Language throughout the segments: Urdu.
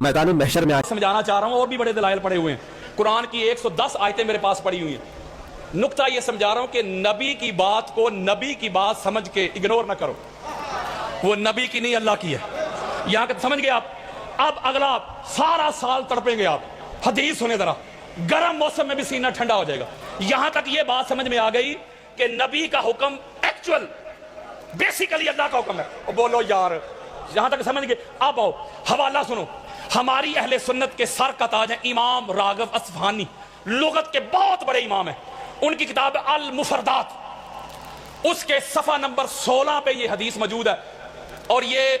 میدان محشر میں آئے. سمجھانا چاہ رہا ہوں، اور بھی بڑے دلائل پڑے ہوئے ہیں، قرآن کی 110 آیتیں میرے پاس پڑی ہوئی ہیں. نقطہ یہ سمجھا رہا ہوں کہ نبی کی بات کو نبی کی بات سمجھ کے اگنور نہ کرو، وہ نبی کی نہیں اللہ کی ہے. یہاں کہ سمجھ گئے آپ. اب اگلا سارا سال تڑپیں گے آپ. حدیث سنیں ذرا، گرم موسم میں بھی سینہ ٹھنڈا ہو جائے گا. یہاں تک یہ بات سمجھ میں آ گئی کہ نبی کا حکم ایکچول بیسیکلی اللہ کا حکم ہے. بولو یار، یہاں تک سمجھ گئے. اب آؤ حوالہ سنو. ہماری اہل سنت کے سر کا تاج ہے امام راغب اصفہانی، لغت کے بہت بڑے امام ہیں. ان کی کتاب المفردات، اس کے صفحہ نمبر 16 پہ یہ حدیث موجود ہے. اور یہ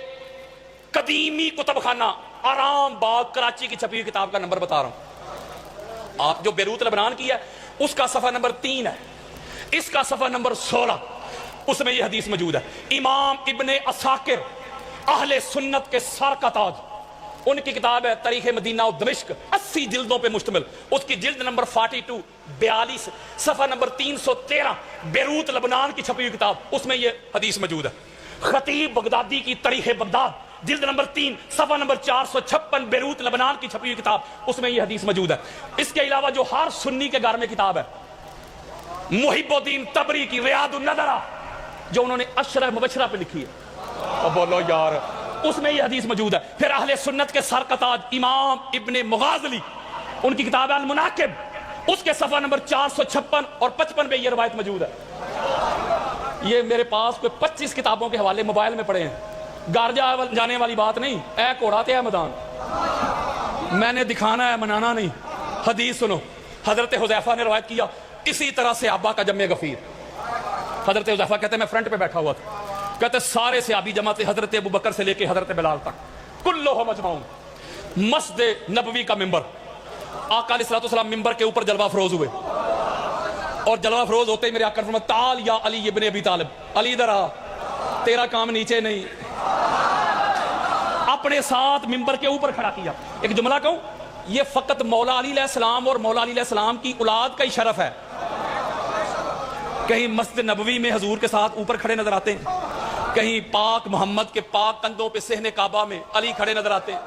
قدیمی کتب خانہ آرام باغ کراچی کی چھپی ہوئی کتاب کا نمبر بتا رہا ہوں. آپ جو بیروت لبنان کی ہے اس کا صفحہ نمبر 3 ہے، اس کا صفحہ نمبر 16، اس میں یہ حدیث موجود ہے. امام ابن عساکر اہل سنت کے سر کا تاج، ان کی کتاب ہے تاریخ مدینہ و دمشق، 80 جلدوں پہ مشتمل. اس کی جلد نمبر 42 صفحہ نمبر 313، بیروت لبنان کی چھپی ہوئی کتاب، اس میں یہ حدیث موجود ہے. خطیب بغدادی کی تاریخ بغداد جلد نمبر 3 صفحہ نمبر 456، بیروت لبنان کی چھپی ہوئی کتاب، اس میں یہ حدیث موجود ہے. اس کے علاوہ جو ہر سنی کے گھر میں کتاب ہے، محب الدین تبری کی ریاض النظرہ، جو انہوں نے اشرح مبشرہ پہ لکھی ہے. بولو یار، اس میں یہ حدیث موجود ہے. پھر اہل سنت کے سر کا تاج امام ابن مغازلی، ان کی کتاب ہے المناقب، اس کے صفحہ نمبر 456 اور 55 پہ یہ روایت موجود ہے. یہ میرے پاس کوئی 25 کتابوں کے حوالے موبائل میں پڑے ہیں. گھر جانے والی بات نہیں، اے کوڑاتے ہیں میدان، میں نے دکھانا ہے، منانا نہیں. حدیث سنو. حضرت حذیفہ نے روایت کیا، اسی طرح سے صحابہ کا جمع غفیر. حضرت حذیفہ کہتے ہیں میں فرنٹ پہ بیٹھا ہوا تھا، کہتے سارے صحابی جمع تھے، حضرت ابوبکر سے لے کے حضرت بلال تک، کلہم اجمعون. مسجد نبوی کا ممبر، آقا علیہ السلام ممبر کے اوپر جلوہ افروز ہوئے، اور جلوہ افروز ہوتے ہی میرے آقا نے فرمایا تعال یا علی ابن ابی طالب، علی ادھر آ، تیرا کام نیچے نہیں. اپنے ساتھ ممبر کے اوپر کھڑا کیا. ایک جملہ کہوں، یہ فقط مولا علی علیہ السلام اور مولا علی علیہ السلام کی اولاد کا ہی شرف ہے. کہیں مسجد نبوی میں حضور کے ساتھ اوپر کھڑے نظر آتے ہیں، کہیں پاک محمد کے پاک کندھوں پہ صحن کعبہ میں علی کھڑے نظر آتے ہیں،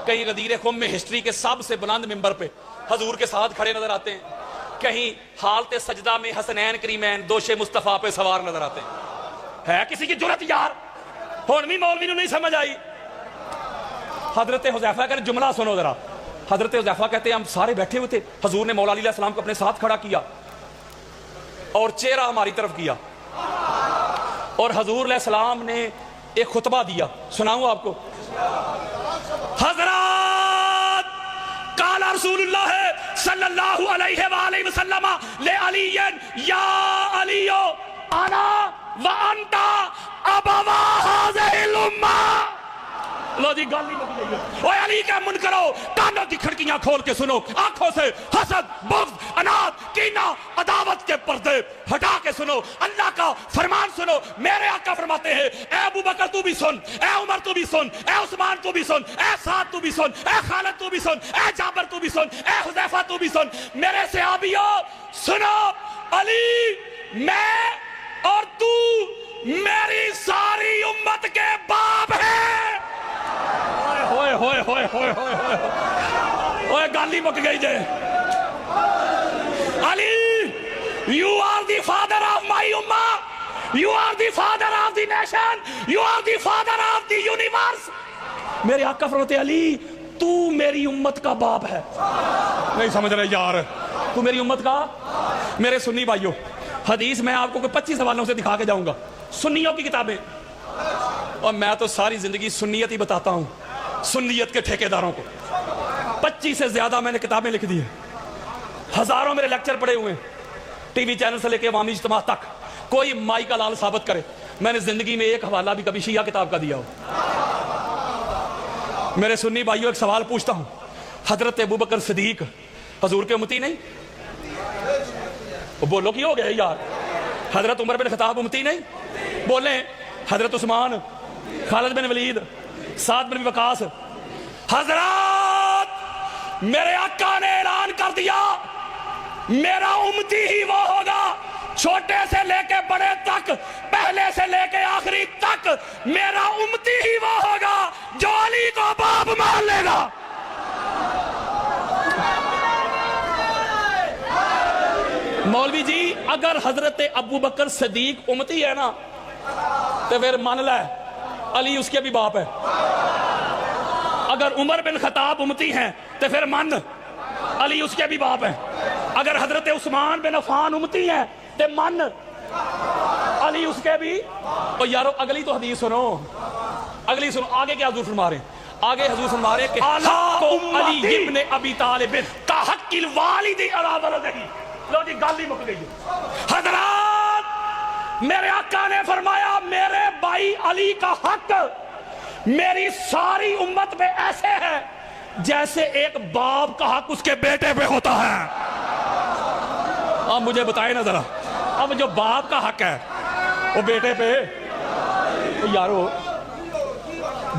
کہیں غدیر خم میں ہسٹری کے سب سے بلند ممبر پہ حضور کے ساتھ کھڑے نظر آتے ہیں، کہیں حالت سجدہ میں حسنین کریمین دوش مصطفیٰ پہ سوار نظر آتے ہیں. ہے کسی کی جرت یار؟ ہونوی مولوی نے نہیں سمجھ آئی. حضرت حذیفہ کا جملہ سنو ذرا. حضرت حذیفہ کہتے ہیں ہم سارے بیٹھے ہوئے تھے، حضور نے مولا علی علیہ السلام کو اپنے ساتھ کھڑا کیا اور چہرہ ہماری طرف کیا، اور حضور علیہ السلام نے ایک خطبہ دیا. سناؤں آپ کو؟ حضرات قال رسول اللہ صلی اللہ علیہ وآلہ وسلم لعلی یا علیو انا وانتا ابوا هذه الامه. لو جی گالی لگ گئی ہے. اوے علی کا من کرو، کانوں کی کھڑکیاں کھول کے سنو، آنکھوں سے حسد، بغض، اناد، کینہ، عداوت کے پردے ہٹا کے سنو، اللہ کا فرمان سنو. میرے آقا فرماتے ہیں اے ابو بکر تو بھی سن، اے عمر تو بھی سن، اے عثمان تو بھی سن، اے سعد تو بھی سن، اے خالد تو بھی سن، اے جابر تو بھی سن، اے حذیفہ تو بھی سن. میرے صحابیوں سنو، علی میں اور تو میری ساری امت کے باپ ہیں. ہوئے ہوئے ہوئے ہوئے ہوئے ہوئے گالی مک گئی جے. علی you are the father of my ummah, you are the father of the nation, you are the father of the universe. میرے آقا فرماتے علی تو میری امت کا باپ ہے. نہیں سمجھ رہے یار؟ تو میری امت کا. میرے سنی بھائیوں، حدیث میں آپ کو 25 حوالوں سے دکھا کے جاؤں گا، سنیوں کی کتابیں، اور میں تو ساری زندگی سنیت ہی بتاتا ہوں، سنیت کے ٹھیکیداروں کو. 25 سے زیادہ میں نے کتابیں لکھ دی ہیں، ہزاروں میرے لیکچر پڑے ہوئے ہیں، ٹی وی چینل سے لے کے عوامی اجتماع تک. کوئی مائی کا لال ثابت کرے میں نے زندگی میں ایک حوالہ بھی کبھی شیعہ کتاب کا دیا ہو. میرے سنی بھائیوں ایک سوال پوچھتا ہوں، حضرت ابوبکر صدیق حضور کے امتی نہیں؟ بولو کی ہو گئے یار؟ حضرت عمر بن خطاب امتی نہیں؟ بولیں. حضرت عثمان، خالد بن ولید، سعد بن وقاص. حضرات میرے آقا نے اعلان کر دیا میرا امتی ہی وہ ہوگا چھوٹے سے لے کے بڑے تک، پہلے سے لے کے آخری تک میرا امتی ہی وہ ہوگا جو علی کو باپ مان لے گا۔ مولوی جی اگر حضرت ابو بکر صدیق امتی ہے نا تو پھر مان لے علی اس کے بھی باپ ہے۔ اگر عمر بن خطاب امتی ہیں تو پھر مان علی اس کے بھی باپ ہیں۔ اگر حضرت عثمان بن عفان امتی ہیں تو مان علی اس کے بھی۔ اور یارو اگلی تو حدیث سنو، اگلی سنو آگے کیا حضور فرما رہے ہیں؟ آگے حضور فرما رہے ہیں کہ حق علی ابن ابی طالب کا حق الوالد علی ولدہ۔ لو جی گالی مک گئی حضرات، میرے آقا نے فرمایا میرے بھائی علی کا حق میری ساری امت پہ ایسے ہے جیسے ایک باپ کا حق اس کے بیٹے پہ ہوتا ہے۔ اب مجھے بتائیں نا ذرا، اب جو باپ کا حق ہے وہ بیٹے پہ، یارو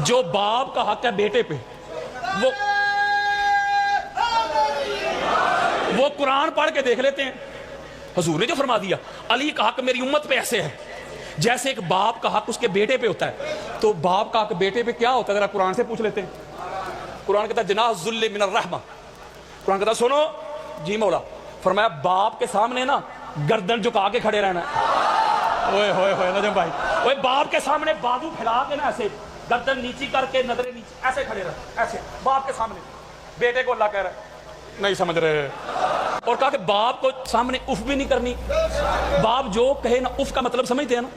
جو باپ کا حق ہے بیٹے پہ، وہ قرآن پڑھ کے دیکھ لیتے ہیں۔ حضور نے جو فرما دیا علی کا حق میری امت پہ ایسے ہے جیسے ایک باپ کا حق اس کے بیٹے پہ ہوتا ہے، تو باپ کا حق بیٹے پہ کیا ہوتا ہے ذرا قرآن سے پوچھ لیتے ہیں۔ قرآن کہتا ہے جناح الذل من الرحمہ، قرآن کہتا ہے سنو جی مولا، فرمایا باپ کے سامنے نا گردن جھکا کے کھڑے رہنا ہے۔ اوئے ہوئے ہوئے نجم بھائی، اوئے باپ کے سامنے بازو پھیلا کے نا ایسے گردن نیچی کر کے نظریں نیچی ایسے کھڑے رہنا، ایسے باپ کے سامنے۔ بیٹے کو اللہ کہہ رہا ہے نہیں سمجھ رہے، اور کہا کہ باپ کو سامنے اف بھی نہیں کرنی۔ باپ جو کہے نا اف کا مطلب سمجھتے ہیں نا،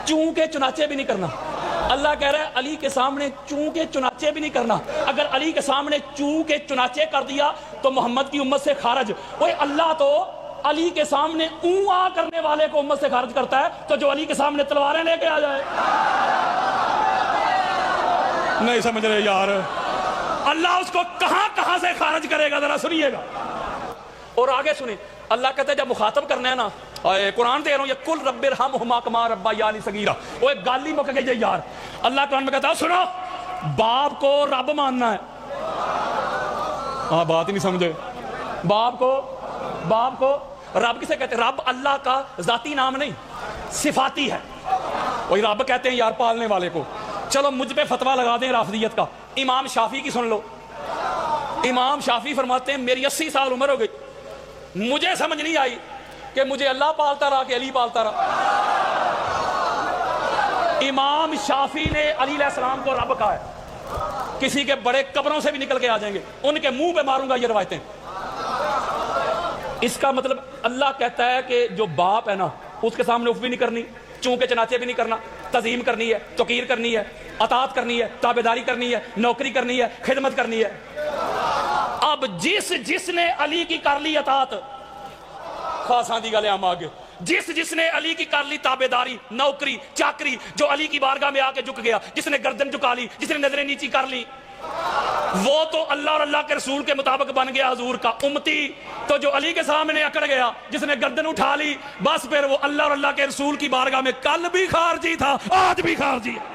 چونکہ چنانچہ بھی نہیں کرنا۔ اللہ کہہ رہا ہے علی کے سامنے چونکہ چنانچہ بھی نہیں کرنا۔ اگر علی کے سامنے چونکہ چنانچہ کر دیا تو محمد کی امت سے خارج۔ وہ اللہ تو علی کے سامنے اوں آ کرنے والے کو امت سے خارج کرتا ہے، تو جو علی کے سامنے تلواریں لے کے آ جائے نہیں سمجھ رہے یار، اللہ اس کو کہاں کہاں سے خارج کرے گا ذرا سنیے گا۔ اور آگے سنیں، اللہ کہتا ہے جب مخاطب کرنا ہے نا، قرآن دے رہا ہوں، یہ کل رب ارحمہما کما ربیانی صغیرا، وہ ایک گالی مک گئی یار۔ اللہ قرآن میں کہتا ہے سنو باپ کو رب ماننا ہے۔ ہاں بات ہی نہیں سمجھے، باپ کو رب کسے کہتے ہیں؟ رب اللہ کا ذاتی نام نہیں، صفاتی ہے۔ وہی رب کہتے ہیں یار پالنے والے کو۔ چلو مجھ پہ فتویٰ لگا دیں رافضیت کا، امام شافعی کی سن لو۔ امام شافعی فرماتے ہیں میری 80 سال عمر ہو گئی، مجھے سمجھ نہیں آئی کہ مجھے اللہ پالتا رہا کہ علی پالتا رہا۔ امام شافعی نے علی علیہ السلام کو رب کہا ہے، کسی کے بڑے قبروں سے بھی نکل کے آ جائیں گے، ان کے منہ پہ ماروں گا یہ روایتیں۔ اس کا مطلب اللہ کہتا ہے کہ جو باپ ہے نا اس کے سامنے اف بھی نہیں کرنی، چونکہ چنانچہ بھی نہیں کرنا، تعظیم کرنی ہے، توقیر کرنی ہے، اطاعت کرنی ہے، تابعداری کرنی ہے، نوکری کرنی ہے، خدمت کرنی ہے۔ اب جس نے علی کی کر لی اطاعت، خاصاں دی گلے ہم آگے، جس نے علی کی کر لی تابعداری، نوکری، چاکری، جو علی کی بارگاہ میں آ کے جھک گیا، جس نے گردن جھکا لی، جس نے نظریں نیچی کر لی، وہ تو اللہ اور اللہ کے رسول کے مطابق بن گیا حضور کا امتی۔ تو جو علی کے سامنے اکڑ گیا، جس نے گردن اٹھا لی، بس پھر وہ اللہ اور اللہ کے رسول کی بارگاہ میں کل بھی خارجی تھا، آج بھی خارجی ہے۔